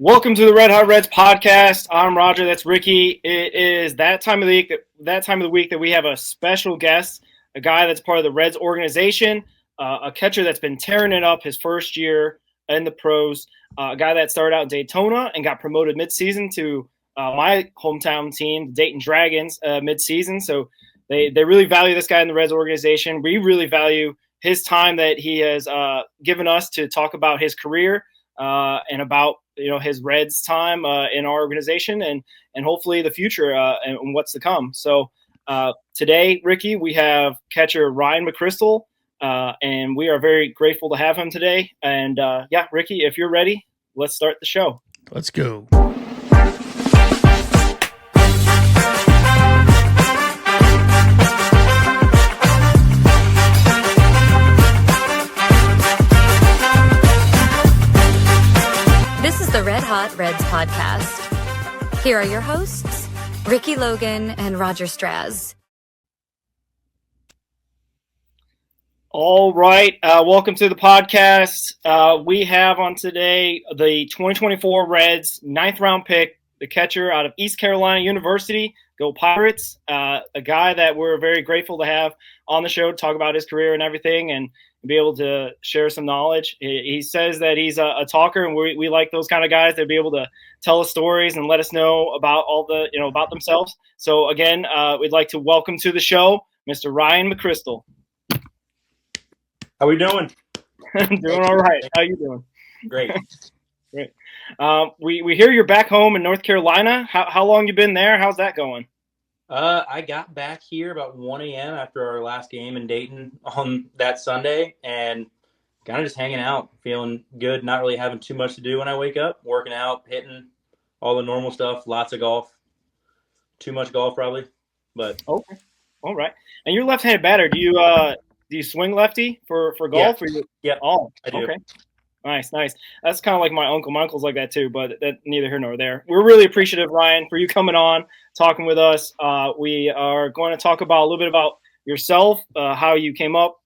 Welcome to the Red Hot Reds podcast. I'm Roger. That's Ricky. It is that time of the week that we have a special guest, a guy that's part of the Reds organization, a catcher that's been tearing it up his first year in the pros, a guy that started out in Daytona and got promoted midseason to my hometown team, the Dayton Dragons, midseason. So they really value this guy in the Reds organization. We really value his time that he has given us to talk about his career and about his Reds time in our organization and hopefully the future and what's to come. So today, Ricky, we have catcher Ryan McCrystal, and we are very grateful to have him today. And Ricky, if you're ready, let's start the show. Let's go. The Red Hot Reds podcast. Here are your hosts, Ricky Logan and Roger Straz. All right. Welcome to the podcast. We have on today the 2024 Reds 9th round pick, the catcher out of East Carolina University. Go Pirates. A guy that we're very grateful to have on the show to talk about his career and everything and be able to share some knowledge. He says that he's a talker, and we like those kind of guys that be able to tell us stories and let us know about all the, about themselves. So again, we'd like to welcome to the show, Mr. Ryan McCrystal. How we doing? Doing all right. How you doing? Great. Great. We hear you're back home in North Carolina. How long you been there? How's that going? I got back here about 1 a.m. after our last game in Dayton on that Sunday and kind of just hanging out, feeling good, not really having too much to do when I wake up, working out, hitting all the normal stuff, lots of golf, too much golf probably, but. Okay. All right. And you're left-handed batter. Do you swing lefty for golf? Yeah. Yeah. Oh, I do. Okay. Nice. That's kind of like my uncle. My uncle's like that too, but that neither here nor there. We're really appreciative, Ryan, for you coming on, talking with us. We are going to talk about a little bit about yourself, how you came up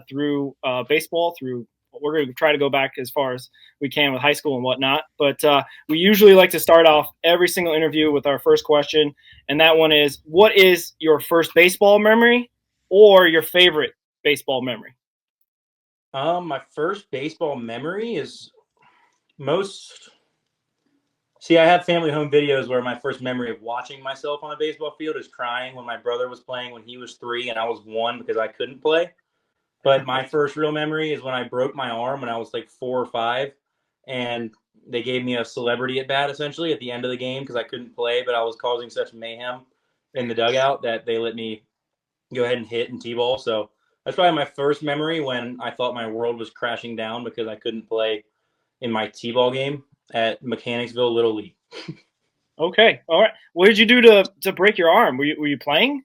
through baseball. We're going to try to go back as far as we can with high school and whatnot. But we usually like to start off every single interview with our first question, and that one is, what is your first baseball memory or your favorite baseball memory? My first baseball memory is I have family home videos where my first memory of watching myself on a baseball field is crying when my brother was playing when he was 3 and I was 1 because I couldn't play. But my first real memory is when I broke my arm when I was like 4 or 5, and they gave me a celebrity at bat essentially at the end of the game because I couldn't play, but I was causing such mayhem in the dugout that they let me go ahead and hit and T-ball. So that's probably my first memory when I thought my world was crashing down because I couldn't play in my T-ball game at Mechanicsville Little League. Okay. All right. What did you do to break your arm? Were you playing?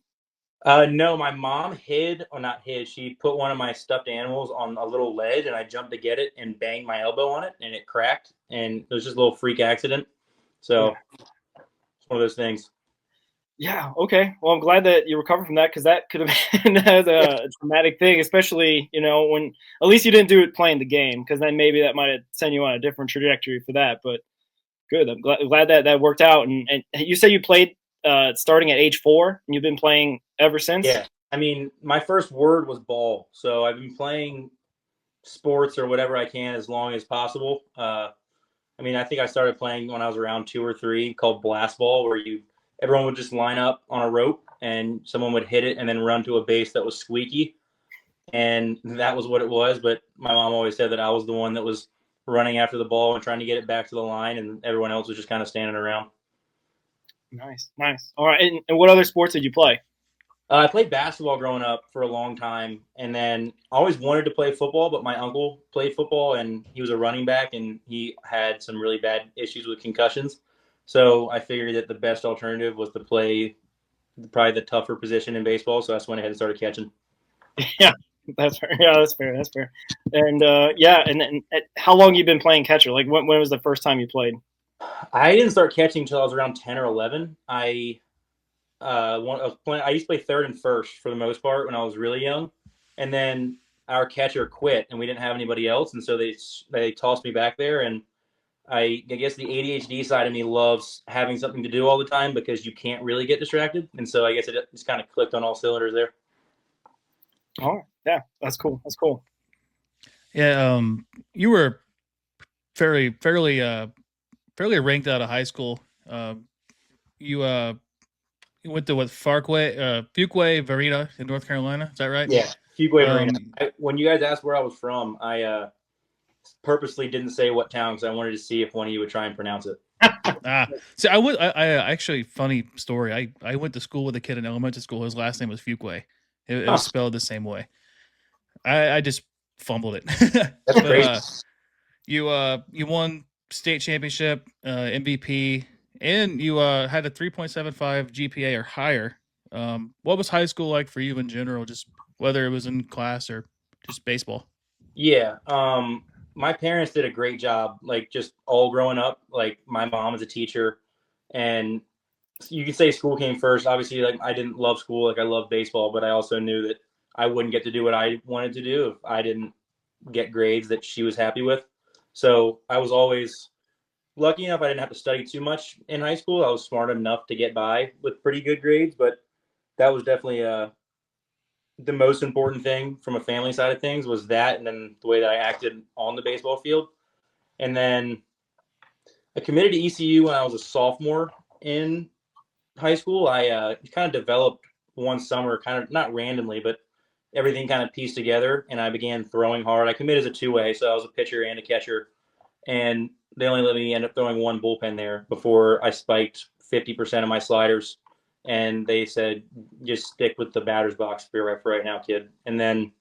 No, my mom she put one of my stuffed animals on a little ledge and I jumped to get it and banged my elbow on it and it cracked and it was just a little freak accident. So it's one of those things. Yeah. Okay. Well, I'm glad that you recovered from that because that could have been a traumatic thing, especially, when at least you didn't do it playing the game, because then maybe that might have sent you on a different trajectory for that. But good. I'm glad that worked out. And you say you played starting at age 4 and you've been playing ever since? Yeah. I mean, my first word was ball. So I've been playing sports or whatever I can as long as possible. I think I started playing when I was around 2 or 3 called blast ball, where everyone would just line up on a rope and someone would hit it and then run to a base that was squeaky. And that was what it was. But my mom always said that I was the one that was running after the ball and trying to get it back to the line, and everyone else was just kind of standing around. Nice. All right. And what other sports did you play? I played basketball growing up for a long time. And then I always wanted to play football, but my uncle played football and he was a running back and he had some really bad issues with concussions. So I figured that the best alternative was to play probably the tougher position in baseball. So I just went ahead and started catching. Yeah, that's fair. That's fair. And and how long you been playing catcher? Like when was the first time you played? I didn't start catching until I was around 10 or 11. I used to play third and first for the most part when I was really young. And then our catcher quit and we didn't have anybody else. And so they tossed me back there, and I guess the ADHD side of me loves having something to do all the time because you can't really get distracted. And so I guess it just kind of clicked on all cylinders there. Oh, yeah, that's cool. That's cool. Yeah, you were fairly ranked out of high school. You went to what Fuquay Varina in North Carolina. Is that right? Yeah, Fuquay Varina. When you guys asked where I was from, I purposely didn't say what town because I wanted to see if one of you would try and pronounce it. So I actually, funny story. I went to school with a kid in elementary school. His last name was Fuquay. It was spelled the same way. I just fumbled it. That's crazy. You won state championship, MVP, and you had a 3.75 GPA or higher. What was high school like for you in general? Just whether it was in class or just baseball. Yeah. My parents did a great job, like just all growing up. Like my mom is a teacher, and you could say school came first. Obviously, like I didn't love school, like I loved baseball, but I also knew that I wouldn't get to do what I wanted to do if I didn't get grades that she was happy with. So I was always lucky enough I didn't have to study too much in high school. I was smart enough to get by with pretty good grades, but that was definitely the most important thing from a family side of things was that, and then the way that I acted on the baseball field. And then I committed to ECU when I was a sophomore in high school. I kind of developed one summer, kind of not randomly, but everything kind of pieced together, and I began throwing hard. I committed as a two-way, so I was a pitcher and a catcher, and they only let me end up throwing one bullpen there before I spiked 50% of my sliders. And they said, just stick with the batter's box for right now, kid. And then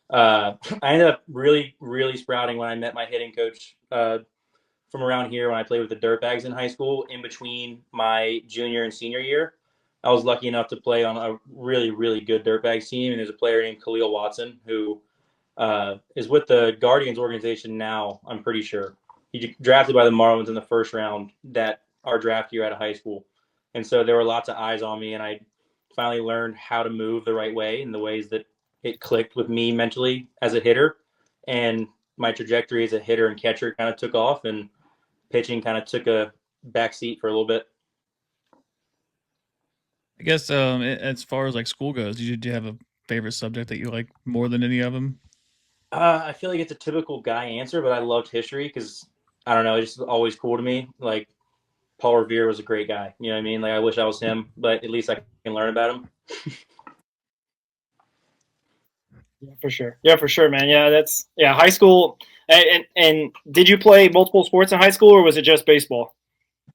I ended up really, really sprouting when I met my hitting coach from around here when I played with the Dirtbags in high school. In between my junior and senior year, I was lucky enough to play on a really, really good Dirtbags team. And there's a player named Khalil Watson who is with the Guardians organization now, I'm pretty sure. He drafted by the Marlins in the first round that our draft year out of high school. And so there were lots of eyes on me, and I finally learned how to move the right way in the ways that it clicked with me mentally as a hitter. And my trajectory as a hitter and catcher kind of took off, and pitching kind of took a back seat for a little bit. I guess as far as like school goes, do you have a favorite subject that you like more than any of them? I feel like it's a typical guy answer, but I loved history because, I don't know, it's just always cool to me. Like, Paul Revere was a great guy. You know what I mean? Like, I wish I was him, but at least I can learn about him. Yeah, for sure. Yeah, for sure, man. Yeah, high school. And did you play multiple sports in high school, or was it just baseball?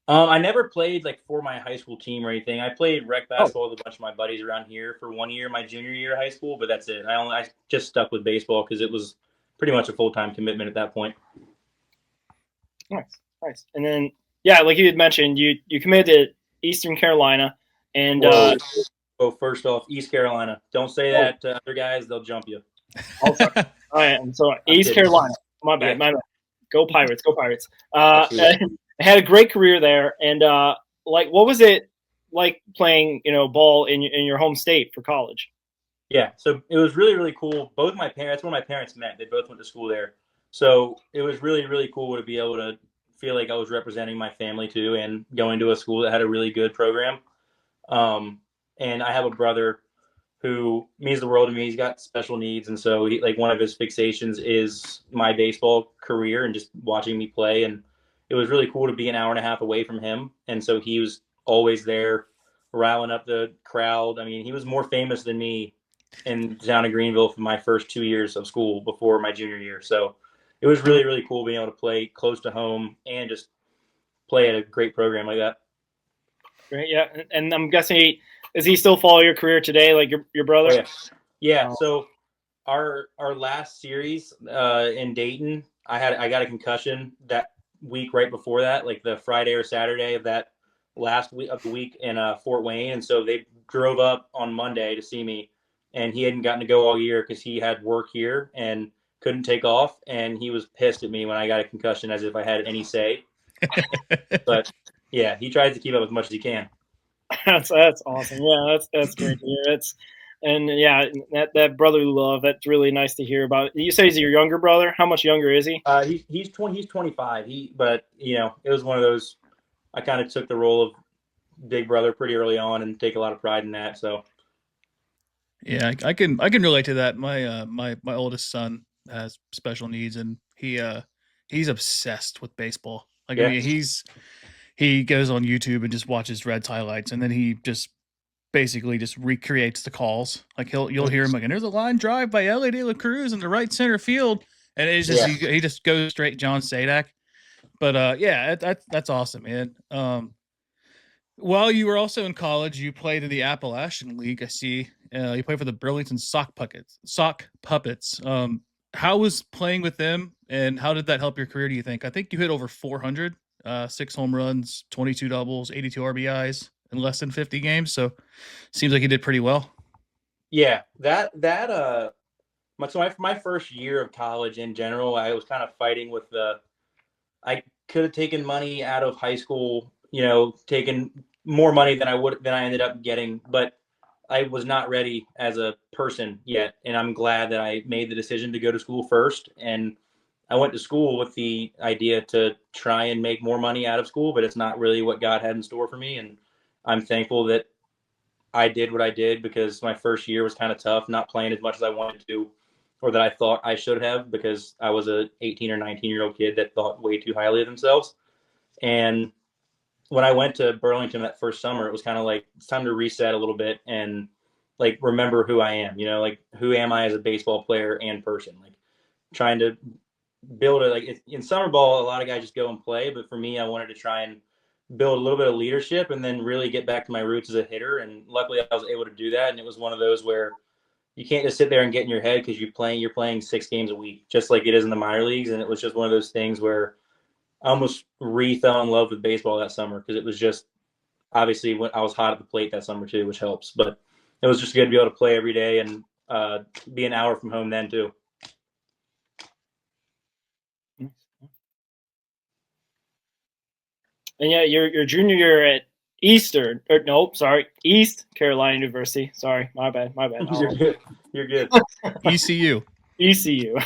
I never played like for my high school team or anything. I played rec basketball with a bunch of my buddies around here for 1 year, my junior year of high school, but that's it. I just stuck with baseball because it was pretty much a full-time commitment at that point. Nice. And then, yeah, like you had mentioned, you committed to Eastern Carolina, and first off, East Carolina. Don't say that to other guys; they'll jump you. All right, so East Carolina. My bad. Go Pirates! Go Pirates! I had a great career there, and like, what was it like playing, ball in your home state for college? Yeah, so it was really, really cool. Both my parents, that's where my parents met. They both went to school there, so it was really, really cool to be able to feel like I was representing my family too, and going to a school that had a really good program. And I have a brother who means the world to me. He's got special needs, and so one of his fixations is my baseball career and just watching me play. And it was really cool to be an hour and a half away from him, and so he was always there, riling up the crowd. I mean, he was more famous than me in town of Greenville for my first 2 years of school before my junior year. So it was really, really cool being able to play close to home and just play at a great program like that. Great, yeah. And I'm guessing, does he still follow your career today, like your brother? Oh, yeah. So our last series in Dayton, I got a concussion that week right before that, like the Friday or Saturday of that last week of the week in Fort Wayne. And so they drove up on Monday to see me, and he hadn't gotten to go all year because he had work here and couldn't take off, and he was pissed at me when I got a concussion as if I had any say. But yeah, he tries to keep up as much as he can. That's awesome. Yeah, that's great to hear. And yeah, that brotherly love, that's really nice to hear about. You say he's your younger brother. How much younger is he? He's 25. But it was one of those. I kind of took the role of big brother pretty early on and take a lot of pride in that. So Yeah, I can relate to that. My oldest son has special needs, and he's obsessed with baseball. Like, I yeah, mean, he goes on YouTube and just watches Reds highlights, and then he just basically just recreates the calls. Like, you'll hear him like, and there's a line drive by Ellie De La Cruz in the right center field, and it's just Yeah. he just goes straight John Sadak. But yeah, that's awesome, man. While you were also in college, you played in the Appalachian League. I see. You played for the Burlington Sock Puppets. How was playing with them, and how did that help your career? Do you think? I think you hit over 400, 6 home runs, 22 doubles, 82 RBIs in less than 50 games. So, seems like you did pretty well. Yeah, my first year of college in general, I was kind of fighting with I could have taken money out of high school, taken more money than I ended up getting, but I was not ready as a person yet, and I'm glad that I made the decision to go to school first. And I went to school with the idea to try and make more money out of school, but it's not really what God had in store for me. And I'm thankful that I did what I did, because my first year was kind of tough, not playing as much as I wanted to, or that I thought I should have, because I was a 18 or 19-year-old kid that thought way too highly of themselves. And when I went to Burlington that first summer, it was kind of like, it's time to reset a little bit and like remember who I am, like who am I as a baseball player and person, like trying to build in summer ball, a lot of guys just go and play. But for me, I wanted to try and build a little bit of leadership and then really get back to my roots as a hitter. And luckily I was able to do that. And it was one of those where you can't just sit there and get in your head, because you're playing 6 games a week, just like it is in the minor leagues. And it was just one of those things where I almost fell in love with baseball that summer, because it was just, obviously, when I was hot at the plate that summer too, which helps. But it was just good to be able to play every day and be an hour from home then too. And yeah, your junior year at East Carolina University. Sorry, my bad. You're good. ECU. ECU.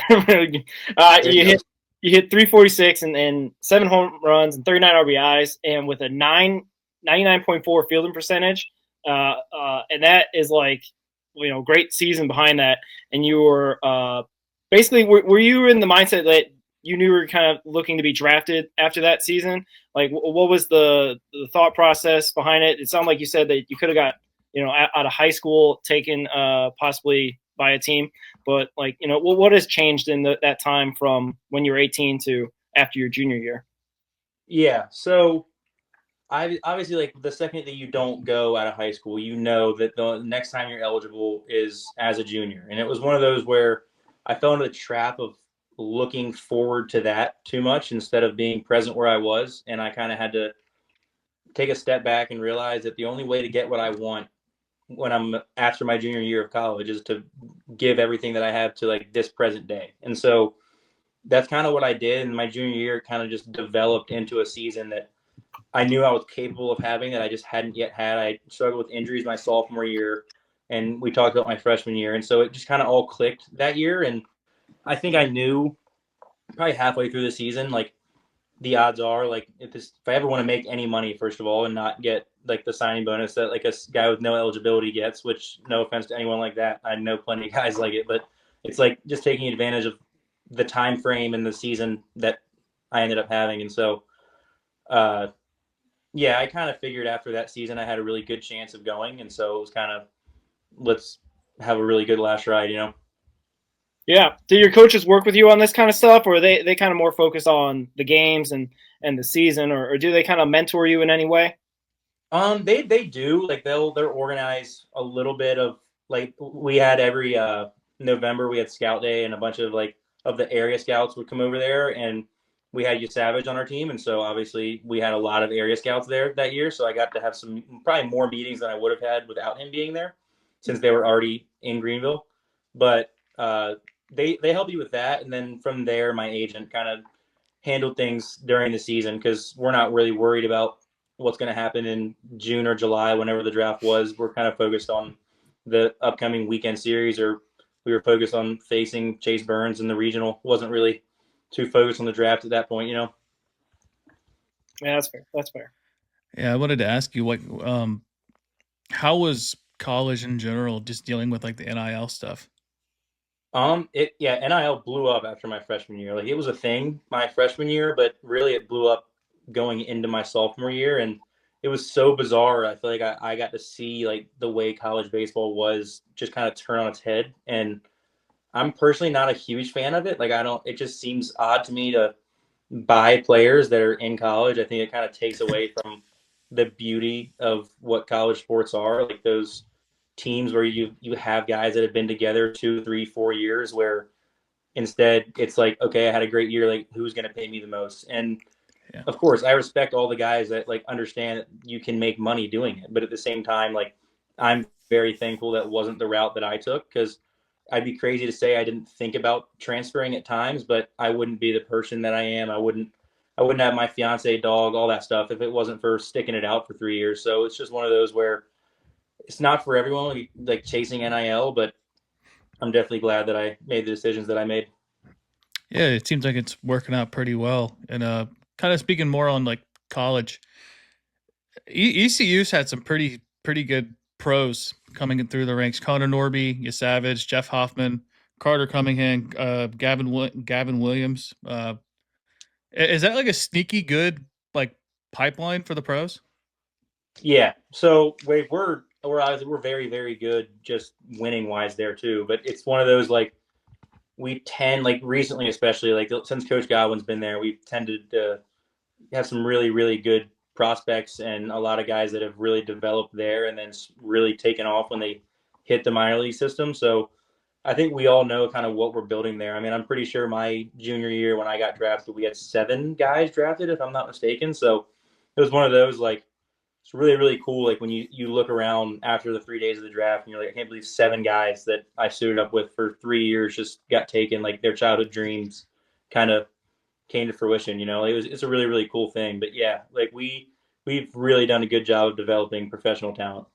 You hit 346 and 7 home runs and 39 RBIs, and with a 99.4 fielding percentage. And that is like, great season behind that. And you were basically, were you in the mindset that you knew you were kind of looking to be drafted after that season? Like, what was the thought process behind it? It sounded like you said that you could have got, out of high school taken possibly by a team, but like, what has changed in that time from when you were 18 to after your junior year? Yeah. So I obviously, like, the second that you don't go out of high school, that the next time you're eligible is as a junior. And it was one of those where I fell into the trap of looking forward to that too much instead of being present where I was. And I kind of had to take a step back and realize that the only way to get what I want when I'm after my junior year of college is to give everything that I have to like this present day. And so that's kind of what I did. And my junior year kind of just developed into a season that I knew I was capable of having, that I just hadn't yet had. I struggled with injuries my sophomore year, and we talked about my freshman year. And so it just kind of all clicked that year. And I think I knew probably halfway through the season, like, the odds are, like, if I ever want to make any money, first of all, and not get like the signing bonus that like a guy with no eligibility gets, which, no offense to anyone like that, I know plenty of guys like it, but it's like just taking advantage of the time frame and the season that I ended up having. And so, yeah, I kind of figured after that season I had a really good chance of going, and so it was kind of, let's have a really good last ride, Yeah. Do your coaches work with you on this kind of stuff, or they kind of more focus on the games and the season, or do they kind of mentor you in any way? They do, like, they'll organize a little bit of, like, we had every November we had scout day, and a bunch of like of the area scouts would come over there, and we had Savage on our team, and so obviously we had a lot of area scouts there that year. So I got to have probably more meetings than I would have had without him being there, since they were already in Greenville. But they help you with that, and then from there, my agent kind of handled things during the season, because we're not really worried about what's going to happen in June or July, whenever the draft was. We're kind of focused on the upcoming weekend series, or we were focused on facing Chase Burns in the regional. Wasn't really too focused on the draft at that point, you know? Yeah, that's fair. That's fair. Yeah, I wanted to ask you, how was college in general, just dealing with like the NIL stuff? NIL blew up after my freshman year. Like, it was a thing my freshman year, but really it blew up going into my sophomore year, and it was so bizarre. I feel like I got to see like the way college baseball was just kind of turn on its head, and I'm personally not a huge fan of it. Like, I don't. It just seems odd to me to buy players that are in college. I think it kind of takes away from the beauty of what college sports are. Like those teams where you have guys that have been together 2, 3, 4 years, where instead it's like, okay, I had a great year. Like, who's going to pay me the most? And Yeah. of course, I respect all the guys that like understand that you can make money doing it, but at the same time, like, I'm very thankful that wasn't the route that I took, because I'd be crazy to say I didn't think about transferring at times, but I wouldn't be the person that I am. I wouldn't have my fiance, dog, all that stuff if it wasn't for sticking it out for 3 years. So it's just one of those where it's not for everyone, like chasing NIL, but I'm definitely glad that I made the decisions that I made. Yeah, it seems like it's working out pretty well. And kind of speaking more on like college, ECU's had some pretty good pros coming in through the ranks. Connor Norby, Savage, Jeff Hoffman, Carter Cunningham, Gavin Williams. Is that like a sneaky good like pipeline for the pros? Yeah. So we're obviously we're very, very good just winning wise there too. But it's one of those, like, we tend, like recently, especially like since Coach Godwin's been there, we've tended to have some really, really good prospects and a lot of guys that have really developed there and then really taken off when they hit the minor league system. So I think we all know kind of what we're building there. I mean, I'm pretty sure my junior year when I got drafted, we had 7 guys drafted, if I'm not mistaken. So it was one of those, like, it's really, really cool. Like when you look around after the 3 days of the draft and you're like, I can't believe 7 guys that I suited up with for 3 years just got taken. Like, their childhood dreams kind of came to fruition. It's a really, really cool thing. But yeah, like we've really done a good job of developing professional talent.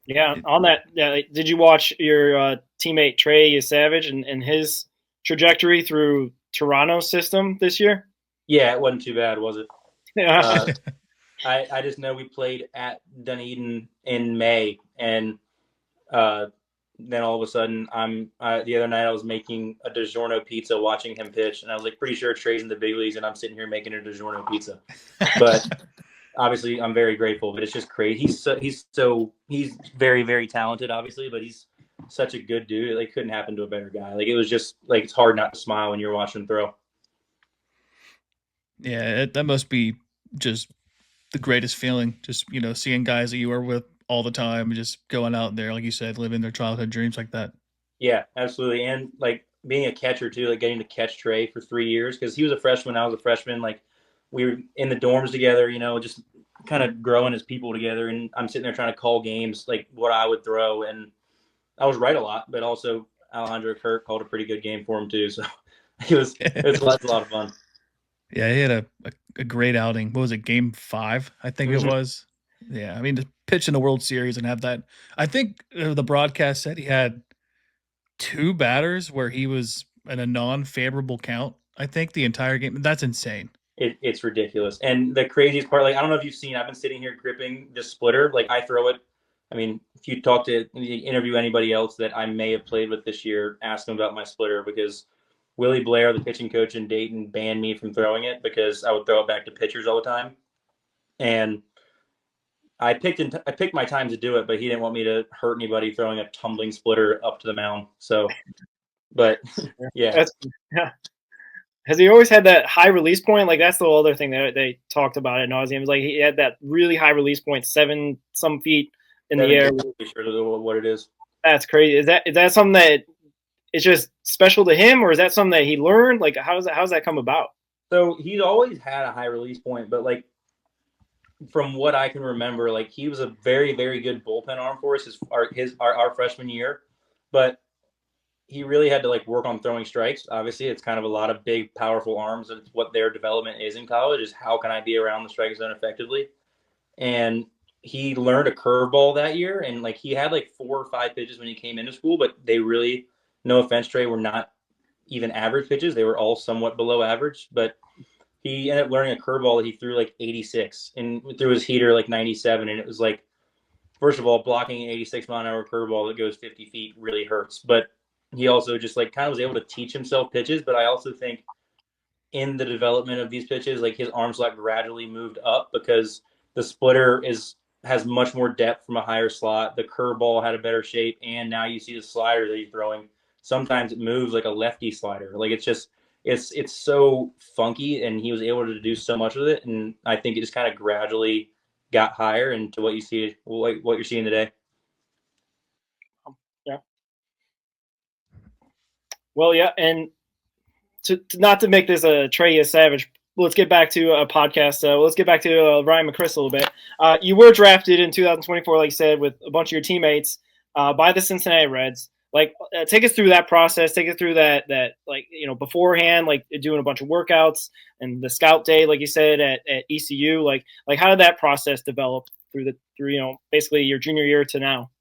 Yeah, on that, did you watch your teammate Trey Savage and his trajectory through Toronto's system this year? Yeah, it wasn't too bad, was it? Yeah. I just know we played at Dunedin in May, and then all of a sudden, the other night I was making a DiGiorno pizza watching him pitch, and I was like, pretty sure Trey's in the big leagues, and I'm sitting here making a DiGiorno pizza. But obviously, I'm very grateful. But it's just crazy. He's very, very talented, obviously, but he's such a good dude. Like, couldn't happen to a better guy. Like, it was just like, it's hard not to smile when you're watching him throw. Yeah, that must be just the greatest feeling. Just seeing guys that you were with all the time, just going out there, like you said, living their childhood dreams like that. Yeah, absolutely. And like being a catcher too, like getting to catch Trey for 3 years, because he was a freshman, I was a freshman. Like, we were in the dorms together, just kind of growing as people together. And I'm sitting there trying to call games, like what I would throw, and I was right a lot, but also Alejandro Kirk called a pretty good game for him too. So it was a lot of fun. Yeah, he had a great outing. What was it, Game 5? I think it was. Yeah, I mean, to pitch in the World Series and have that. I think the broadcast said he had 2 batters where he was in a non-favorable count. I think the entire game. That's insane. It's ridiculous. And the craziest part, like, I don't know if you've seen, I've been sitting here gripping the splitter. Like, I throw it. I mean, if you talk to interview anybody else that I may have played with this year, ask them about my splitter, because Willie Blair, the pitching coach in Dayton, banned me from throwing it because I would throw it back to pitchers all the time. And I picked my time to do it, but he didn't want me to hurt anybody throwing a tumbling splitter up to the mound. So, but yeah. Has he always had that high release point? Like, that's the other thing that they talked about at nauseam. Was like he had that really high release point, 7 some feet in the air. Sure what it is. That's crazy. Is that something that it's just special to him, or is that something that he learned? Like, how's that come about? So he's always had a high release point, but like from what I can remember, like he was a very, very good bullpen arm for us our freshman year, but he really had to like work on throwing strikes. Obviously, it's kind of a lot of big, powerful arms, and it's what their development is in college, is how can I be around the strike zone effectively. And he learned a curveball that year, and like he had like 4 or 5 pitches when he came into school, but they really, no offense, Trey, were not even average pitches. They were all somewhat below average, but he ended up learning a curveball that he threw like 86 and threw his heater like 97. And it was like, first of all, blocking an 86-mile-an-hour curveball that goes 50 feet really hurts. But he also just like kind of was able to teach himself pitches. But I also think in the development of these pitches, like his arm slot gradually moved up because the splitter has much more depth from a higher slot. The curveball had a better shape, and now you see the slider that he's throwing. Sometimes it moves like a lefty slider. Like it's so funky, and he was able to do so much with it. And I think it just kind of gradually got higher into what you see, what you're seeing today. Yeah. Well, yeah, and to not to make this a Trey Savage, let's get back to a podcast. Let's get back to Ryan McCrystal a little bit. You were drafted in 2024, like you said, with a bunch of your teammates by the Cincinnati Reds. Like, take us through that process. Take us through that like, you know, beforehand, like doing a bunch of workouts and the scout day, like you said at ECU. Like how did that process develop through you know, basically your junior year to now?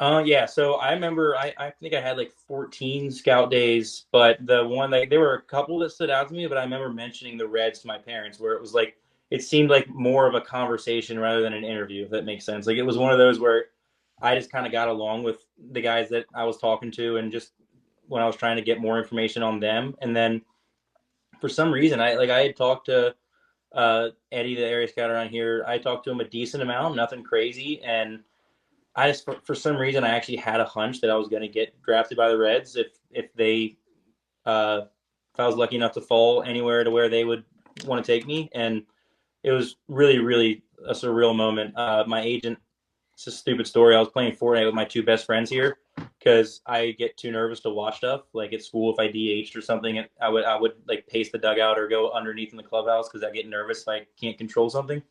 Yeah, so I remember I think I had like 14 scout days, but the one, like there were a couple that stood out to me, but I remember mentioning the Reds to my parents, where it was like it seemed like more of a conversation rather than an interview, if that makes sense. Like it was one of those where I just kind of got along with the guys that I was talking to, and just when I was trying to get more information on them. And then for some reason I had talked to Eddie, the area scout around here. I talked to him a decent amount, nothing crazy, and I just, for some reason, I actually had a hunch that I was going to get drafted by the Reds if they, if I was lucky enough to fall anywhere to where they would want to take me. And it was really, really a surreal moment. My agent, it's a stupid story. I was playing Fortnite with my 2 best friends here because I get too nervous to watch stuff. Like at school, if I DH'd or something, I would like pace the dugout or go underneath in the clubhouse because I get nervous if I can't control something.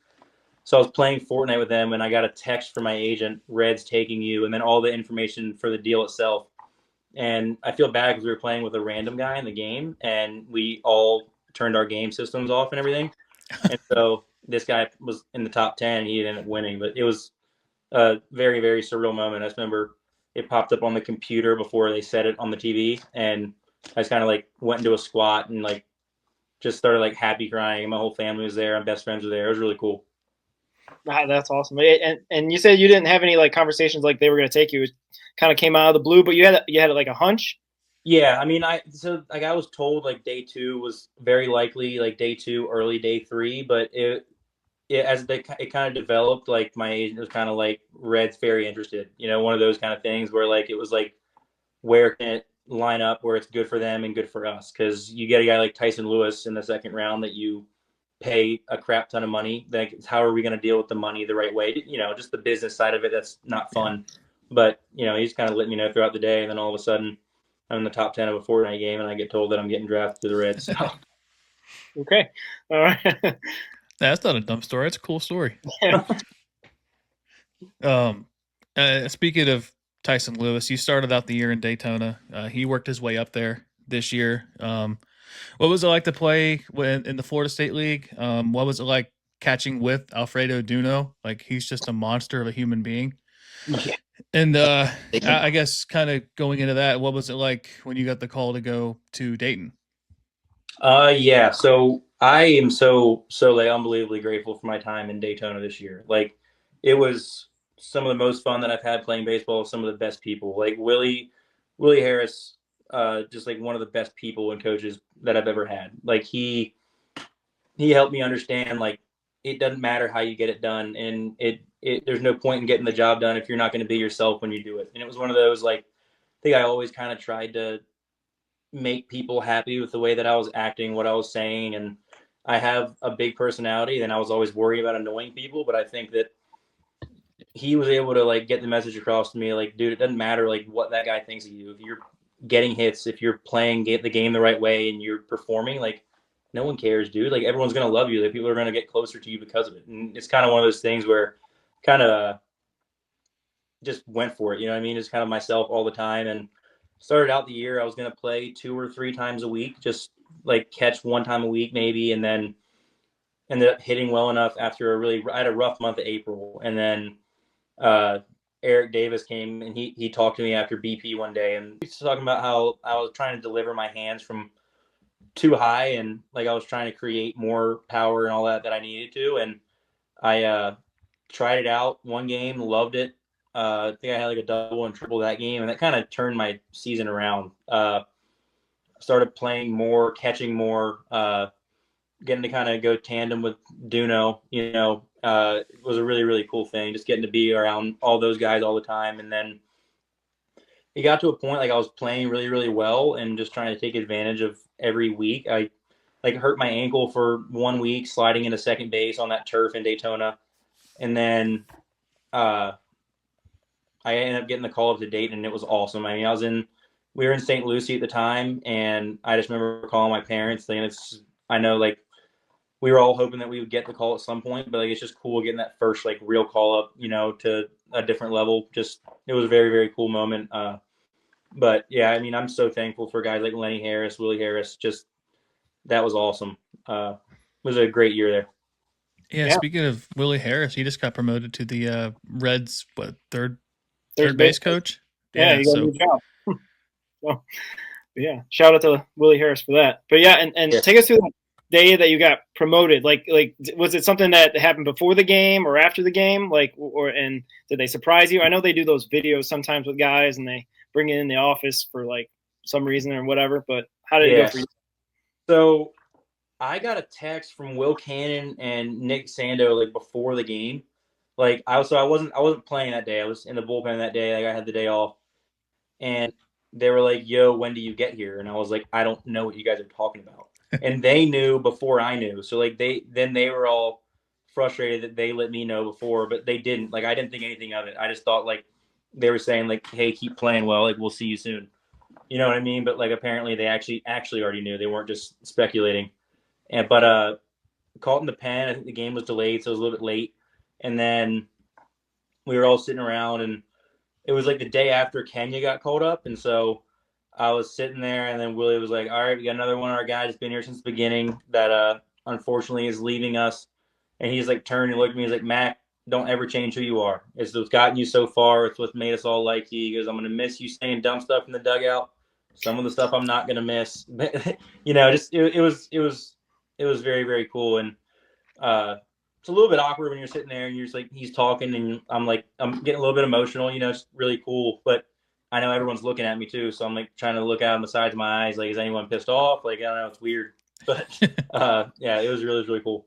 So I was playing Fortnite with them, and I got a text from my agent, Reds taking you, and then all the information for the deal itself. And I feel bad because we were playing with a random guy in the game, and we all turned our game systems off and everything. And so this guy was in the top 10, and he ended up winning. But it was a very, very surreal moment. I just remember it popped up on the computer before they said it on the TV, and I just kind of like went into a squat and like just started like happy crying. My whole family was there. My best friends were there. It was really cool. That's awesome. And you said you didn't have any like conversations like they were going to take you. It kind of came out of the blue, but you had like a hunch. Yeah, I mean, I was told like day 2 was very likely like day 2, early day 3, but it kind of developed, like my agent was kind of like Red's very interested. You know, one of those kind of things where like it was like where can it line up where it's good for them and good for us, because you get a guy like Tyson Lewis in the 2nd round that you pay a crap ton of money. Like, how are we going to deal with the money the right way? You know, just the business side of it, that's not fun. But, you know, he's kind of let me know throughout the day. And then all of a sudden I'm in the top 10 of a Fortnite game and I get told that I'm getting drafted to the Reds. So. Okay. All right. That's not a dumb story. It's a cool story. Speaking of Tyson Lewis, you started out the year in Daytona. He worked his way up there this year. What was it like to play in the Florida State League? What was it like catching with Alfredo Duno? Like, he's just a monster of a human being. Yeah. And I guess kind of going into that, what was it like when you got the call to go to Dayton? Yeah. So I am so like unbelievably grateful for my time in Daytona this year. Like, it was some of the most fun that I've had playing baseball with some of the best people. Like Willie Harris, just like one of the best people and coaches that I've ever had. Like he helped me understand, like, it doesn't matter how you get it done, and there's no point in getting the job done if you're not going to be yourself when you do it. And it was one of those, like, I think I always kind of tried to make people happy with the way that I was acting, what I was saying. And I have a big personality, and I was always worried about annoying people. But I think that he was able to like get the message across to me, like, dude, it doesn't matter like what that guy thinks of you. If you're getting hits, if you're playing the game the right way and you're performing, like, no one cares, dude. Like, everyone's going to love you. Like, people are going to get closer to you because of it. And it's kind of one of those things where kind of just went for it. You know what I mean? It's kind of myself all the time. And started out the year, I was going to play 2 or 3 times a week, just like catch 1 time a week maybe. And then ended up hitting well enough after I had a rough month of April. And then Eric Davis came and he talked to me after BP one day, and he was talking about how I was trying to deliver my hands from too high, and like I was trying to create more power and all that I needed to. And I tried it out one game, loved it. I think I had like a double and triple that game, and that kind of turned my season around. Started playing more, catching more, getting to kind of go tandem with Duno. It was a really, really cool thing, just getting to be around all those guys all the time. And then it got to a point like I was playing really, really well and just trying to take advantage of every week. I like hurt my ankle for 1 week sliding into second base on that turf in Daytona. And then I ended up getting the call up to Dayton, and it was awesome. I mean, we were in St. Lucie at the time, and I just remember calling my parents saying, I know like we were all hoping that we would get the call at some point, but like it's just cool getting that first like real call up, to a different level. Just it was a very, very cool moment. But yeah, I mean, I'm so thankful for guys like Lenny Harris, Willie Harris. Just that was awesome. It was a great year there. Yeah, speaking of Willie Harris, he just got promoted to the Reds, third base coach? Yeah, he got a new job. So, yeah, shout out to Willie Harris for that. But yeah, and take us through the day that you got promoted. Like was it something that happened before the game or after the game? And did they surprise you? I know they do those videos sometimes with guys, and they bring it in the office for like some reason or whatever. But how did it go for you? So I got a text from Will Cannon and Nick Sando like before the game. Like I wasn't playing that day. I was in the bullpen that day. Like I had the day off, and they were like, "Yo, when do you get here?" And I was like, "I don't know what you guys are talking about." And they knew before I knew. So like they were all frustrated that they let me know before, but they didn't. Like I didn't think anything of it. I just thought like they were saying like, "Hey, keep playing well. Like we'll see you soon." You know what I mean? But like apparently they actually already knew. They weren't just speculating. But caught in the pen. I think the game was delayed, so it was a little bit late. And then we were all sitting around, and it was like the day after Kenya got called up. And so I was sitting there, and then Willie was like, "All right, we got another one of our guys that's been here since the beginning that unfortunately is leaving us." And he's like turned and looked at me. He's like, "Mac, don't ever change who you are. It's what's gotten you so far. It's what's made us all like you." He goes, "I'm going to miss you saying dumb stuff in the dugout. Some of the stuff I'm not going to miss." Just it was very, very cool. And it's a little bit awkward when you're sitting there and you're just like, he's talking, and I'm getting a little bit emotional, it's really cool. But I know everyone's looking at me too. So I'm like trying to look out on the sides of my eyes. Like, is anyone pissed off? Like, I don't know. It's weird. But yeah, it was really, really cool.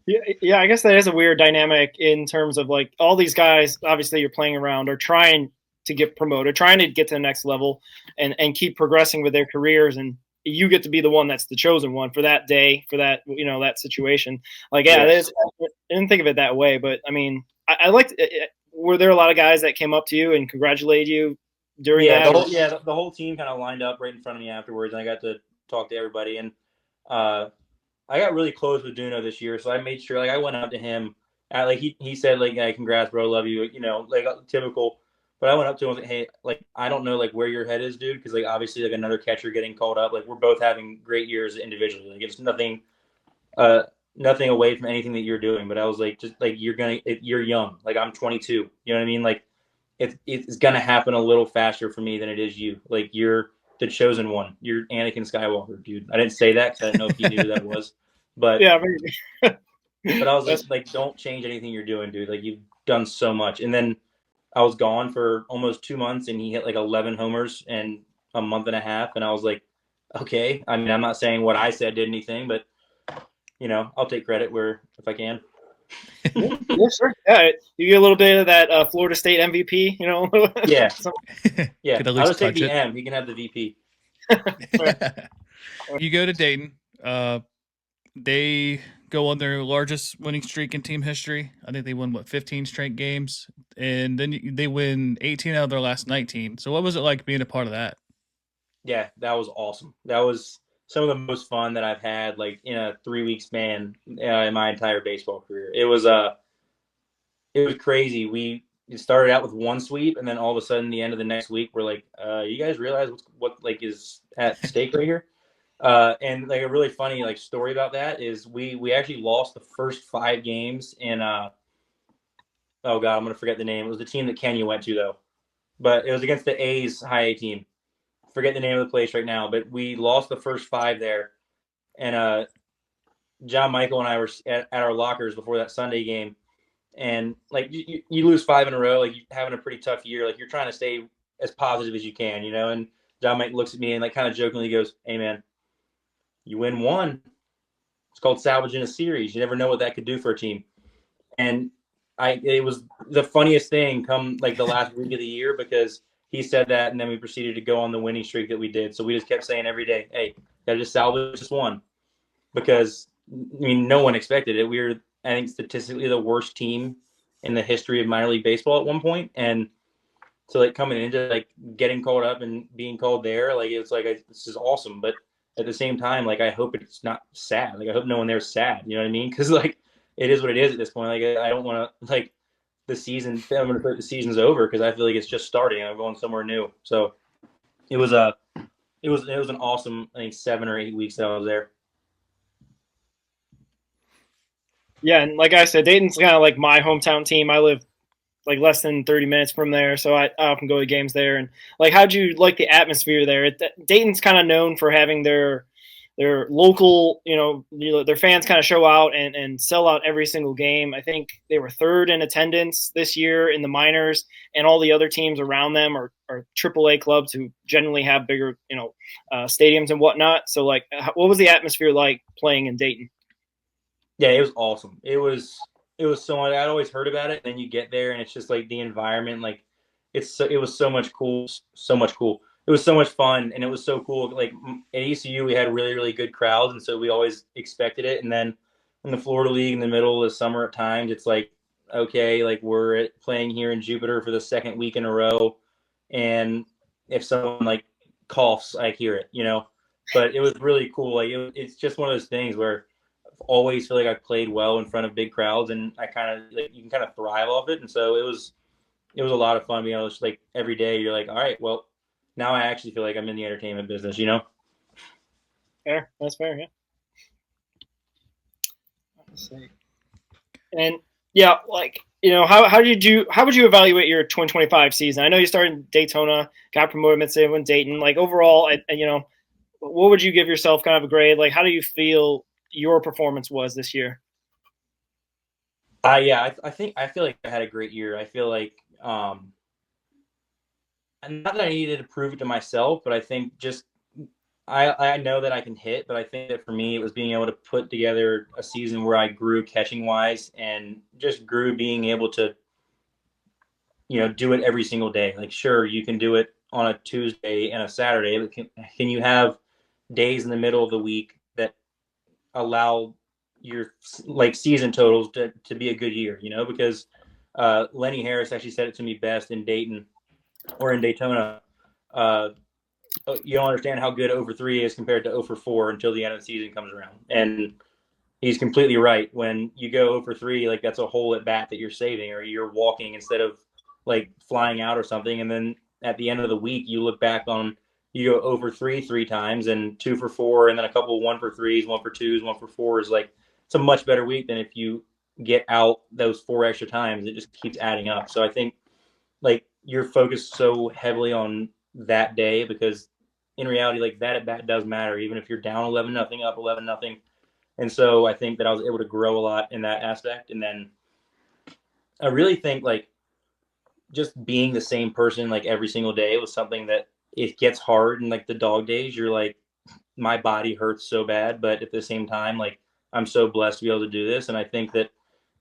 Yeah, I guess that is a weird dynamic in terms of like all these guys, obviously you're playing around, are trying to get promoted, trying to get to the next level and keep progressing with their careers. And you get to be the one that's the chosen one for that day, for that, that situation. Like, yeah, yes. I didn't think of it that way, but I mean, I liked it. Were there a lot of guys that came up to you and congratulated you during that? The whole team kind of lined up right in front of me afterwards, and I got to talk to everybody. And I got really close with Duno this year, so I made sure, like, I went up to him. He said, like, "Hey, congrats, bro, love you," like typical. But I went up to him and was like, "Hey, like, I don't know, like, where your head is, dude, because, like, obviously, like, another catcher getting called up, like, we're both having great years individually. Like, it's nothing away from anything that you're doing. But I was like, just, like, you're young. Like, I'm 22. You know what I mean? Like, it's going to happen a little faster for me than it is you. Like, you're the chosen one. You're Anakin Skywalker, dude." I didn't say that because I didn't know if you knew who that was. But yeah, but I was like, don't change anything you're doing, dude. Like, you've done so much. And then I was gone for almost 2 months, and he hit like 11 homers in a month and a half. And I was like, okay. I mean, I'm not saying what I said did anything, but I'll take credit if I can. Yeah, sure. Yeah, you get a little bit of that Florida State MVP, Yeah. Yeah. I'll just take the M. He can have the VP. You go to Dayton. They go on their largest winning streak in team history. I think they won 15 straight games, and then they win 18 out of their last 19. So what was it like being a part of that? Yeah, that was awesome. That was some of the most fun that I've had, like, in a 3-week span in my entire baseball career. It was crazy. We started out with one sweep, and then all of a sudden, the end of the next week, we're like, "You guys realize what like is at stake right here?" And like a really funny like story about that is we actually lost the first 5 games in oh god, I'm gonna forget the name. It was the team that Kenya went to though, but it was against the A's high A team. Forget the name of the place right now, but we lost the first 5 there, and John Michael and I were at our lockers before that Sunday game, and like you lose 5 in a row, like you're having a pretty tough year, like you're trying to stay as positive as you can, and John Mike looks at me and like kind of jokingly goes, "Hey man, you win one. It's called salvaging a series. You never know what that could do for a team." And it was the funniest thing come like the last week of the year because he said that, and then we proceeded to go on the winning streak that we did. So we just kept saying every day, "Hey, gotta just salvage this one," because I mean, no one expected it. We were, I think, statistically the worst team in the history of minor league baseball at one point, and so like coming into like getting called up and being called there, like it's like this is awesome, but at the same time, like I hope it's not sad. Like I hope no one there's sad. You know what I mean? Because like it is what it is at this point. Like I don't want to like the season. I'm going to put the season's over because I feel like it's just starting and I'm going somewhere new. So it was it was an awesome, I think 7 or 8 weeks that I was there. Yeah, and like I said, Dayton's kind of like my hometown team. I live like less than 30 minutes from there, so I often go to games there. And like, how'd you like the atmosphere there? Dayton's kind of known for having their local, their fans kind of show out and sell out every single game. I think they were 3rd in attendance this year in the minors, and all the other teams around them are AAA clubs who generally have bigger, stadiums and whatnot. So like, what was the atmosphere like playing in Dayton? Yeah, it was awesome. It was so much. I'd always heard about it, and then you get there, and it's just like the environment. Like it was so much cool, so much cool. It was so much fun, and it was so cool. Like at ECU, we had really, really good crowds, and so we always expected it. And then in the Florida League, in the middle of the summer at times, it's like, okay, like we're playing here in Jupiter for the 2nd week in a row, and if someone like coughs, I hear it, But it was really cool. Like it's just one of those things where always feel like I've played well in front of big crowds, and I kind of like you can kind of thrive off it. And so it was a lot of fun being able to like every day you're like, all right, well now I actually feel like I'm in the entertainment business, Fair, that's fair, yeah. Let's see. And yeah, like how would you evaluate your 2025 season? I know you started in Daytona, got promoted mid-season with Dayton. Like overall, what would you give yourself kind of a grade? Like how do you feel your performance was this year? I feel like I had a great year. I feel like not that I needed to prove it to myself, but I think just I know that I can hit, but I think that for me it was being able to put together a season where I grew catching wise and just grew being able to do it every single day. Like sure, you can do it on a Tuesday and a Saturday, but can you have days in the middle of the week that allow your like season totals to be a good year, because Lenny Harris actually said it to me best in Dayton or in Daytona. You don't understand how good 0-3 is compared to 0-4 until the end of the season comes around. And he's completely right. When you go 0-3, like that's a hole at bat that you're saving, or you're walking instead of like flying out or something. And then at the end of the week, you look back on, you go 0-3 3 times and 2-4, and then a couple 1-3s, 1-2s, 1-4s. Like it's a much better week than if you get out those 4 extra times. It just keeps adding up. So I think like you're focused so heavily on that day because in reality, like that at bat does matter, even if you're down 11-0, up 11-0. And so I think that I was able to grow a lot in that aspect. And then I really think like just being the same person like every single day was something that it gets hard. And like the dog days, you're like, my body hurts so bad, but at the same time, like I'm so blessed to be able to do this. And I think that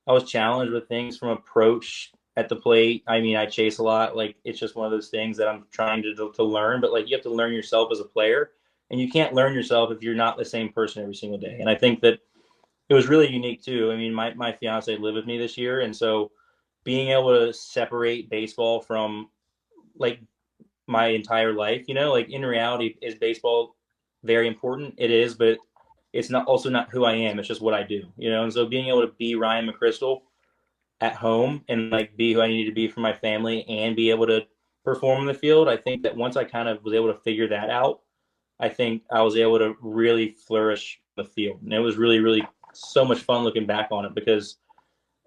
I was challenged with things from approach at the plate. I mean, I chase a lot. Like it's just one of those things that I'm trying to learn, but like you have to learn yourself as a player, and you can't learn yourself if you're not the same person every single day. And I think that it was really unique too. I mean, my fiance lived with me this year. And so being able to separate baseball from like my entire life, like in reality, is baseball very important? It is, but it's not who I am. It's just what I do, And so being able to be Ryan McCrystal at home and like be who I needed to be for my family and be able to perform in the field, I think that once I kind of was able to figure that out, I think I was able to really flourish the field. And it was really, really so much fun looking back on it, because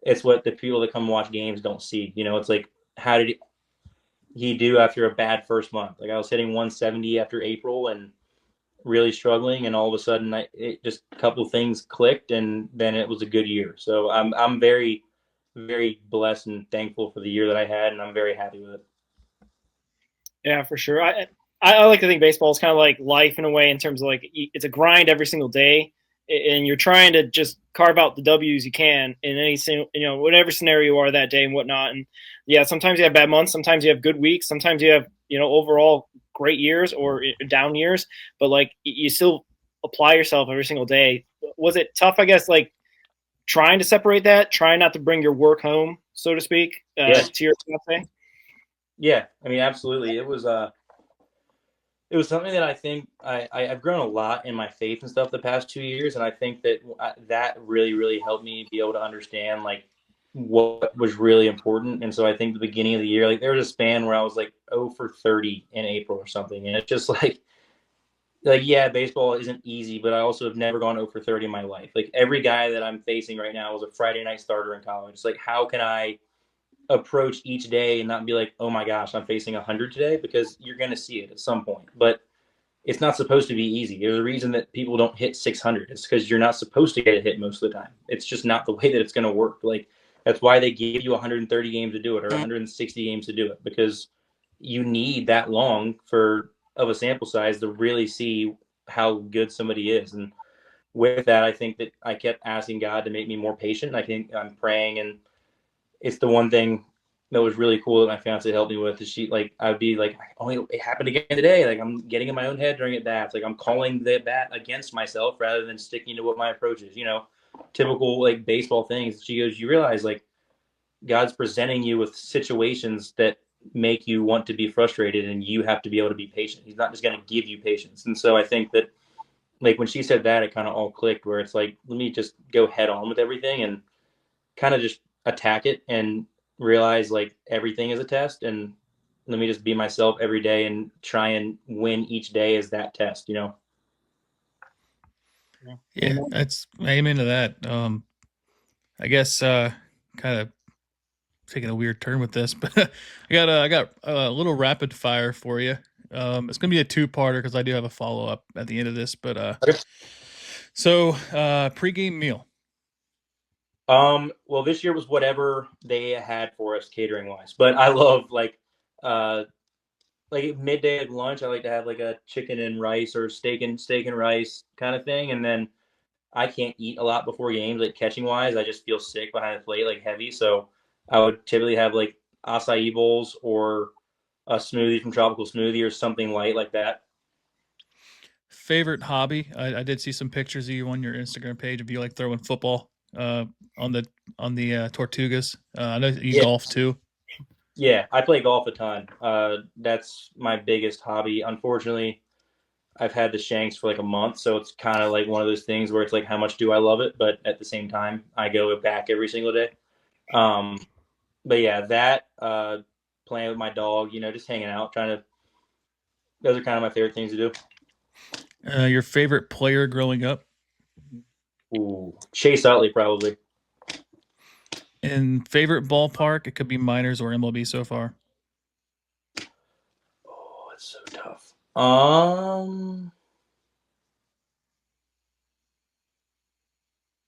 it's what the people that come watch games don't see. It's like, how did he do after a bad first month? Like, I was hitting 170 after April and really struggling, and all of a sudden it just a couple of things clicked, and then it was a good year. So I'm very, very blessed and thankful for the year that I had, and I'm very happy with it. Yeah, for sure. I like to think baseball is kind of like life in a way, in terms of like it's a grind every single day, and you're trying to just carve out the W's you can in any whatever scenario you are that day and whatnot. And yeah, sometimes you have bad months, sometimes you have good weeks, sometimes you have overall great years or down years, but like you still apply yourself every single day. Was it tough, I guess, like trying to separate that, trying not to bring your work home, so to speak, to your fiance? Yeah, I mean, absolutely. It was something that I think I've grown a lot in my faith and stuff the past 2 years, and I think that that really, really helped me be able to understand like what was really important. And so I think the beginning of the year, like there was a span where I was like 0 for 30 in April or something, and it's just like yeah, baseball isn't easy, but I also have never gone 0 for 30 in my life. Like every guy that I'm facing right now was a Friday night starter in college. It's like, how can I approach each day and not be like, oh my gosh, I'm facing 100 today? Because you're going to see it at some point, but it's not supposed to be easy. There's a reason that people don't hit 600. It's because you're not supposed to get a hit most of the time. It's just not the way that it's going to work. Like that's why they give you 130 games to do it, or 160 games to do it, because you need that long of a sample size to really see how good somebody is. And with that, I think that I kept asking God to make me more patient. I think I'm praying, and it's the one thing that was really cool that my fiance helped me with. Is she like, I'd be like, oh, it happened again today. Like I'm getting in my own head during at bats. Like I'm calling the bat against myself rather than sticking to what my approach is. Typical like baseball things. She goes, you realize like God's presenting you with situations that make you want to be frustrated, and you have to be able to be patient. He's not just going to give you patience. And so I think that like when she said that, it kind of all clicked, where it's like, let me just go head on with everything and kind of just attack it and realize like everything is a test, and let me just be myself every day and try and win each day as that test. Yeah, that's amen to that. I guess kind of taking a weird turn with this, but I got a little rapid fire for you. It's gonna be a 2-parter because I do have a follow up at the end of this. But okay. So pregame meal. Well, this year was whatever they had for us catering wise, but I love like midday at lunch. I like to have like a chicken and rice or steak and rice kind of thing, and then I can't eat a lot before games, like catching wise. I just feel sick behind the plate, like heavy. So I would typically have like acai bowls or a smoothie from Tropical Smoothie or something light like that. Favorite hobby? I did see some pictures of you on your Instagram page of you like throwing football on the Tortugas. I know you golf too. Yeah, I play golf a ton. That's my biggest hobby. Unfortunately, I've had the shanks for like a month, so it's kind of like one of those things where it's like, how much do I love it? But at the same time, I go back every single day. But yeah, that playing with my dog, just hanging out, those are kind of my favorite things to do. Your favorite player growing up? Ooh, Chase Utley, probably. And favorite ballpark? It could be minors or MLB so far. Oh, it's so tough.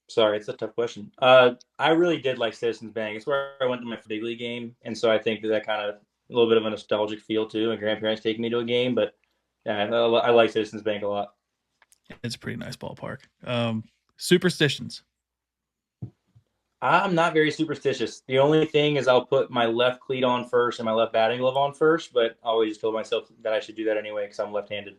Sorry, it's a tough question. I really did like Citizens Bank. It's where I went to my big league game, and so I think that kind of a little bit of a nostalgic feel too. My grandparents taking me to a game, but yeah, I like Citizens Bank a lot. It's a pretty nice ballpark. Superstitions. I'm not very superstitious. The only thing is I'll put my left cleat on first and my left batting glove on first, but I always told myself that I should do that anyway because I'm left-handed.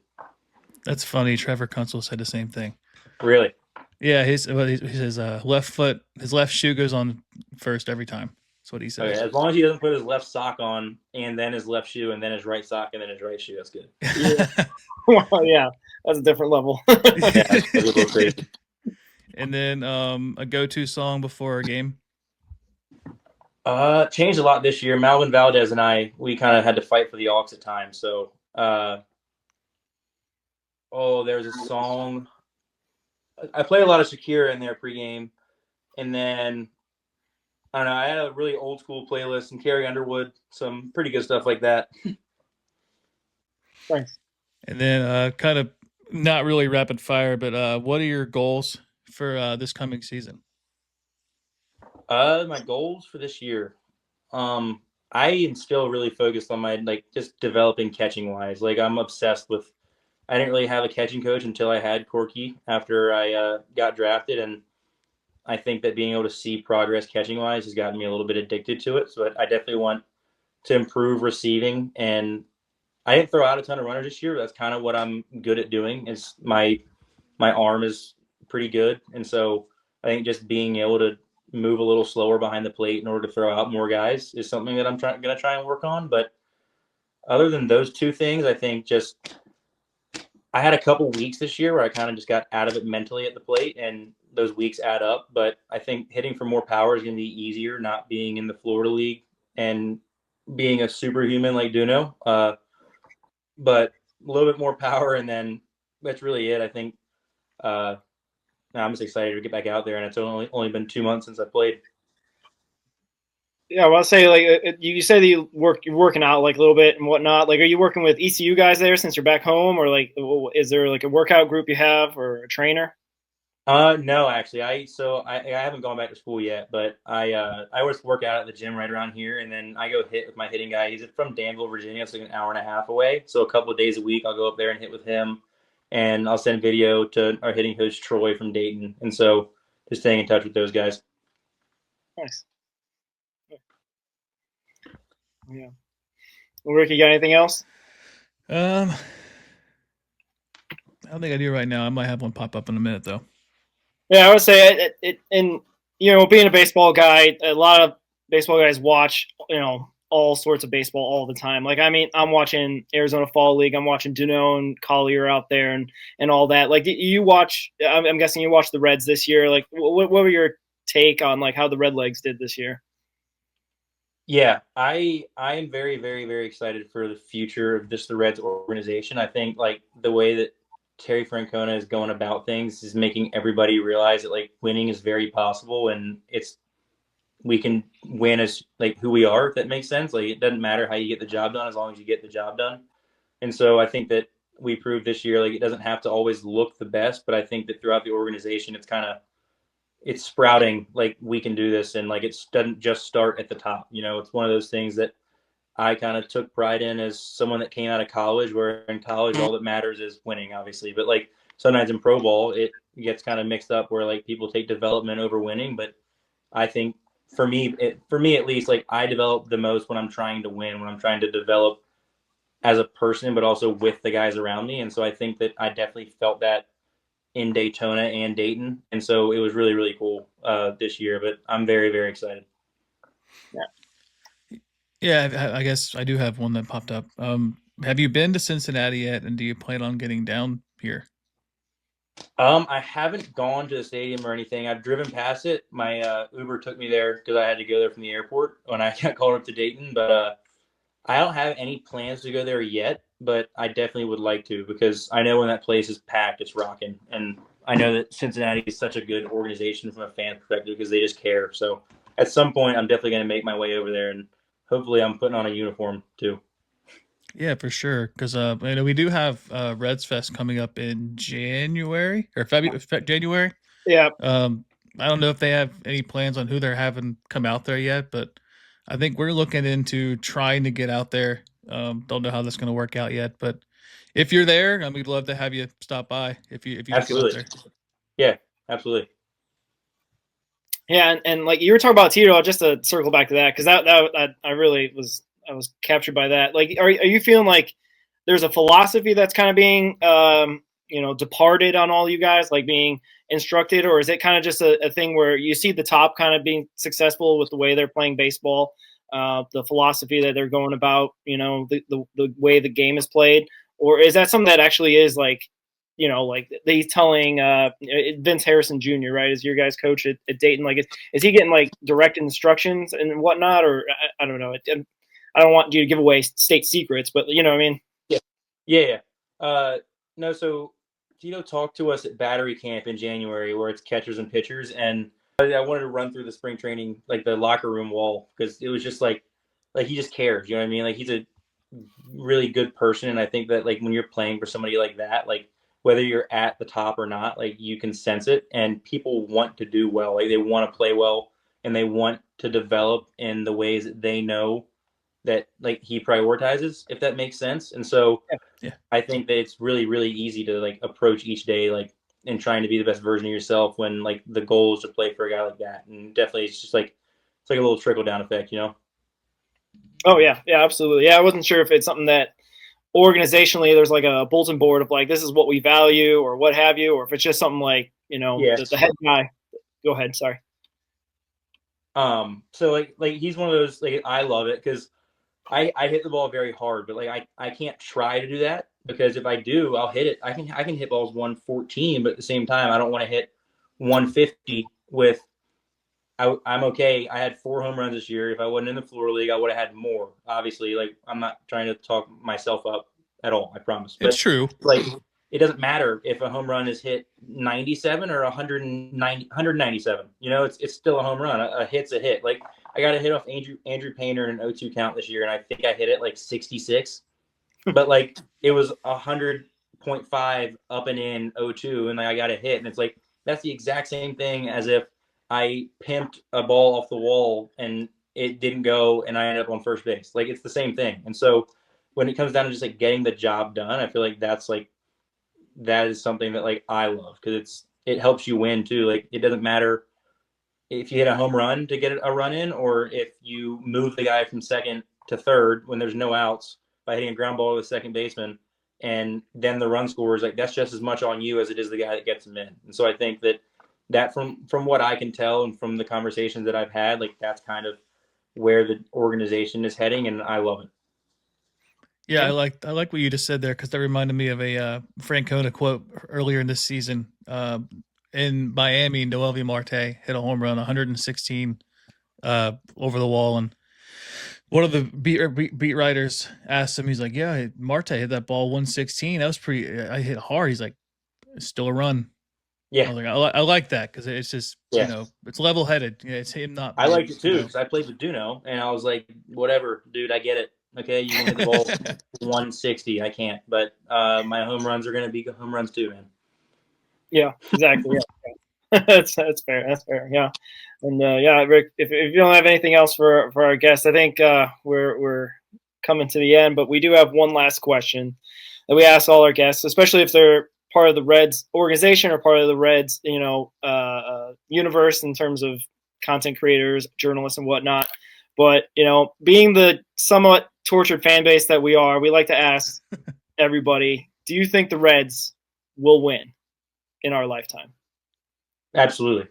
That's funny. Trevor Kuntzel said the same thing. Really? Yeah, his left foot, his left shoe goes on first every time. That's what he says. Okay, as long as he doesn't put his left sock on and then his left shoe and then his right sock and then his right shoe, that's good. Yeah, well, yeah, that's a different level. Yeah, that's a little crazy. And then a go-to song before a game? Changed a lot this year. Malvin Valdez and we kind of had to fight for the aux at times. So, there's a song. I play a lot of Shakira in there pregame, and then I don't know. I had a really old school playlist and Carrie Underwood, some pretty good stuff like that. Thanks. And then kind of not really rapid fire, but what are your goals for this coming season? My goals for this year. I am still really focused on my just developing catching wise. Like I'm obsessed with. I didn't really have a catching coach until I had Corky after I got drafted, and I think that being able to see progress catching wise has gotten me a little bit addicted to it. So I definitely want to improve receiving, and I didn't throw out a ton of runners this year. But that's kind of what I'm good at doing. Is my arm is pretty good, and so I think just being able to move a little slower behind the plate in order to throw out more guys is something that I'm going to try and work on. But other than those two things, I think just I had a couple weeks this year where I kind of just got out of it mentally at the plate, and those weeks add up. But I think hitting for more power is going to be easier, not being in the Florida League and being a superhuman like Duno. But a little bit more power, and then that's really it. I think I'm just excited to get back out there, and it's only been 2 months since I played. Yeah, well, I'll say like you say that you're working out like a little bit and whatnot. Like, are you working with ECU guys there since you're back home, or like is there like a workout group you have or a trainer? No, actually, I haven't gone back to school yet, but I always work out at the gym right around here, and then I go hit with my hitting guy. He's from Danville, Virginia. It's like an hour and a half away. So a couple of days a week, I'll go up there and hit with him, and I'll send video to our hitting coach Troy from Dayton, and so just staying in touch with those guys. Nice. Yeah. Well, Ricky, you got anything else? I don't think I do right now. I might have one pop up in a minute though. Yeah, I would say it and being a baseball guy, a lot of baseball guys watch all sorts of baseball all the time. Like, I mean, I'm watching Arizona Fall League, I'm watching Duno and Collier out there and all that. Like, you watch, I'm guessing you watched the Reds this year. Like, what were your take on like how the Red Legs did this year? Yeah, I am very, very, very excited for the future of just the Reds organization. I think like the way that Terry Francona is going about things is making everybody realize that like winning is very possible, and we can win as like who we are, if that makes sense. Like, it doesn't matter how you get the job done as long as you get the job done. And so I think that we proved this year, like, it doesn't have to always look the best, but I think that throughout the organization, it's sprouting, like, we can do this. And like, it doesn't just start at the top. It's one of those things that I kind of took pride in as someone that came out of college, where in college, all that matters is winning, obviously. But like sometimes in pro ball, it gets kind of mixed up where like people take development over winning. But I think for me at least, like, I develop the most when I'm trying to win, when I'm trying to develop as a person, but also with the guys around me. And so I think that I definitely felt that in Daytona and Dayton. And so it was really, really cool this year, but I'm very, very excited. Yeah, I guess I do have one that popped up. Have you been to Cincinnati yet, and do you plan on getting down here? I haven't gone to the stadium or anything. I've driven past it. My Uber took me there because I had to go there from the airport when I got called up to Dayton. But I don't have any plans to go there yet, but I definitely would like to, because I know when that place is packed, it's rocking. And I know that Cincinnati is such a good organization from a fan perspective because they just care. So at some point, I'm definitely going to make my way over there, and hopefully I'm putting on a uniform too. Yeah, for sure. Because we do have Reds Fest coming up in January or January. Yeah. I don't know if they have any plans on who they're having come out there yet, but I think we're looking into trying to get out there. Don't know how that's going to work out yet, but if you're there, we'd love to have you stop by if you Absolutely. get out there. Yeah, absolutely. Yeah, and like you were talking about Tito, just to circle back to that, because that I really was captured by that. Like, are you feeling like there's a philosophy that's kind of being departed on all you guys, like being instructed, or is it kind of just a thing where you see the top kind of being successful with the way they're playing baseball, the philosophy that they're going about, the way the game is played, or is that something that actually is like, like he's telling Vince Harrison Jr., right, is your guys' coach at Dayton, like is he getting like direct instructions and whatnot, or I don't know. I don't want you to give away state secrets, but you know what I mean? Yeah. No, so Tito talked to us at battery camp in January, where it's catchers and pitchers, and I wanted to run through the spring training, like the locker room wall, because it was just like he just cares. You know what I mean? Like he's a really good person, and I think that like when you're playing for somebody like that, like whether you're at the top or not, like you can sense it, and people want to do well. Like they want to play well, and they want to develop in the ways that they know that like he prioritizes, if that makes sense. And so Yeah. I think that it's really, really easy to like approach each day like and trying to be the best version of yourself when like the goal is to play for a guy like that. And definitely it's just like it's like a little trickle down effect, you know? Oh yeah, absolutely. Yeah, I wasn't sure if it's something that organizationally there's like a bulletin board of like this is what we value or what have you, or if it's just something like, you know, Yes. the head guy. Go ahead, sorry. So like he's one of those, like I love it because I hit the ball very hard, but like I can't try to do that because if I do, I'll hit it. I can hit balls 114, but at the same time, I don't want to hit 150 with. I'm okay. I had 4 home runs this year. If I wasn't in the floor league, I would have had more. Obviously, like I'm not trying to talk myself up at all. I promise. It's true. Like it doesn't matter if a home run is hit 97 or 197. You know, it's still a home run. A hit's a hit. Like I got a hit off Andrew Painter in an 0-2 count this year, and I think I hit it like 66. But like it was 100.5 up and in 0-2, and like I got a hit, and it's like that's the exact same thing as if I pimped a ball off the wall and it didn't go, and I ended up on first base. Like it's the same thing. And so when it comes down to just like getting the job done, I feel like that is something that like I love because it helps you win too. Like it doesn't matter if you hit a home run to get a run in, or if you move the guy from second to third when there's no outs by hitting a ground ball to the second baseman, and then the run scores. Like that's just as much on you as it is the guy that gets them in. And so I think that from what I can tell and from the conversations that I've had, like that's kind of where the organization is heading, and I love it. Yeah, I like what you just said there because that reminded me of a Francona quote earlier in this season. In Miami, Noelvi Marte hit a home run, 116 over the wall, and one of the beat writers asked him, he's like, "Yeah, Marte hit that ball 116. That was pretty. I hit hard." He's like, "It's still a run." Yeah, I was like, I like that because it's just you know it's level headed. It's him not. I liked it too because I played with Duno, and I was like, "Whatever, dude, I get it. Okay, you can hit the ball 160. I can't, but my home runs are going to be home runs too, man." Yeah, exactly. Yeah. That's fair. That's fair. Yeah, and yeah, Rick, if you don't have anything else for our guests, I think we're coming to the end. But we do have one last question that we ask all our guests, especially if they're part of the Reds organization or part of the Reds, you know, universe in terms of content creators, journalists, and whatnot. But you know, being the somewhat tortured fan base that we are, we like to ask everybody: do you think the Reds will win in our lifetime? Absolutely.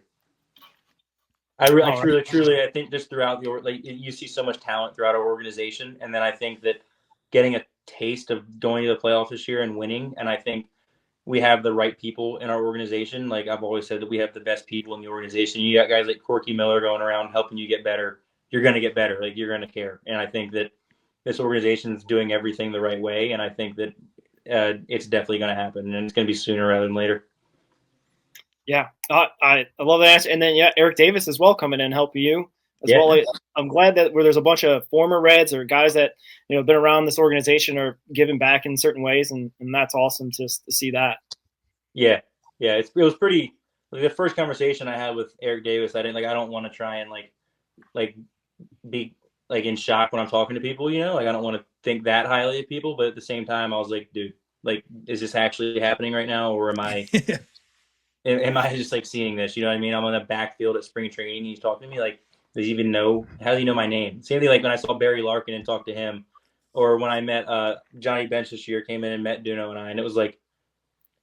I truly, I think just throughout you see so much talent throughout our organization, and then I think that getting a taste of going to the playoffs this year and winning, and I think we have the right people in our organization. Like I've always said that we have the best people in the organization. You got guys like Corky Miller going around helping you get better. You're going to get better. Like you're going to care, and I think that this organization is doing everything the right way, and I think that it's definitely going to happen, and it's going to be sooner rather than later. Yeah, I love that answer. And then, yeah, Eric Davis as well coming in and helping you as well. I'm glad that where there's a bunch of former Reds or guys that, you know, been around this organization or giving back in certain ways. And that's awesome to see that. Yeah. Yeah. It was pretty, like the first conversation I had with Eric Davis, I don't want to try and like be like in shock when I'm talking to people, you know, like I don't want to think that highly of people, but at the same time I was like, dude, like, is this actually happening right now? Or am I just like seeing this? You know what I mean? I'm on the backfield at spring training. He's talking to me like, does he even know? How do you know my name? Same thing like when I saw Barry Larkin and talked to him, or when I met Johnny Bench this year, came in and met Duno and it was like,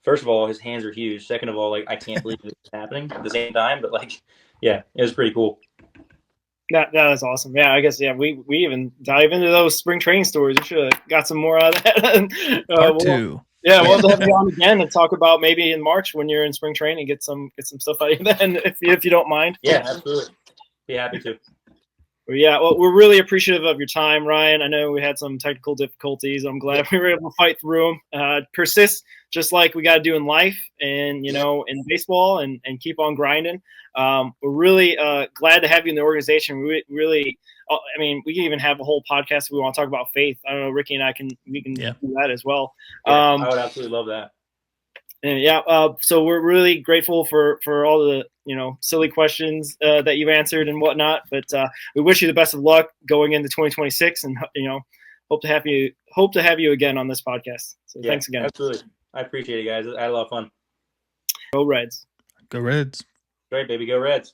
first of all, his hands are huge. Second of all, like I can't believe this is happening at the same time. But like, yeah, it was pretty cool. That is awesome. Yeah, I guess we even dive into those spring training stories. We should have got some more out of that. Part 2. Yeah, we'll have you on again and talk about maybe in March when you're in spring training, get some stuff out of you then, if you don't mind. Yeah, absolutely. Be happy to. Well, yeah, well, we're really appreciative of your time, Ryan. I know we had some technical difficulties. I'm glad we were able to fight through them. Persist, just like we got to do in life and, in baseball and keep on grinding. We're really glad to have you in the organization. We really, we can even have a whole podcast if we want to talk about faith. I don't know, Ricky and I we can do that as well. I would absolutely love that. And so we're really grateful for all the silly questions that you've answered and whatnot. But we wish you the best of luck going into 2026, and hope to have you again on this podcast. So thanks again. Absolutely, I appreciate it, guys. I had a lot of fun. Go Reds. Go Reds. Great, baby. Go Reds.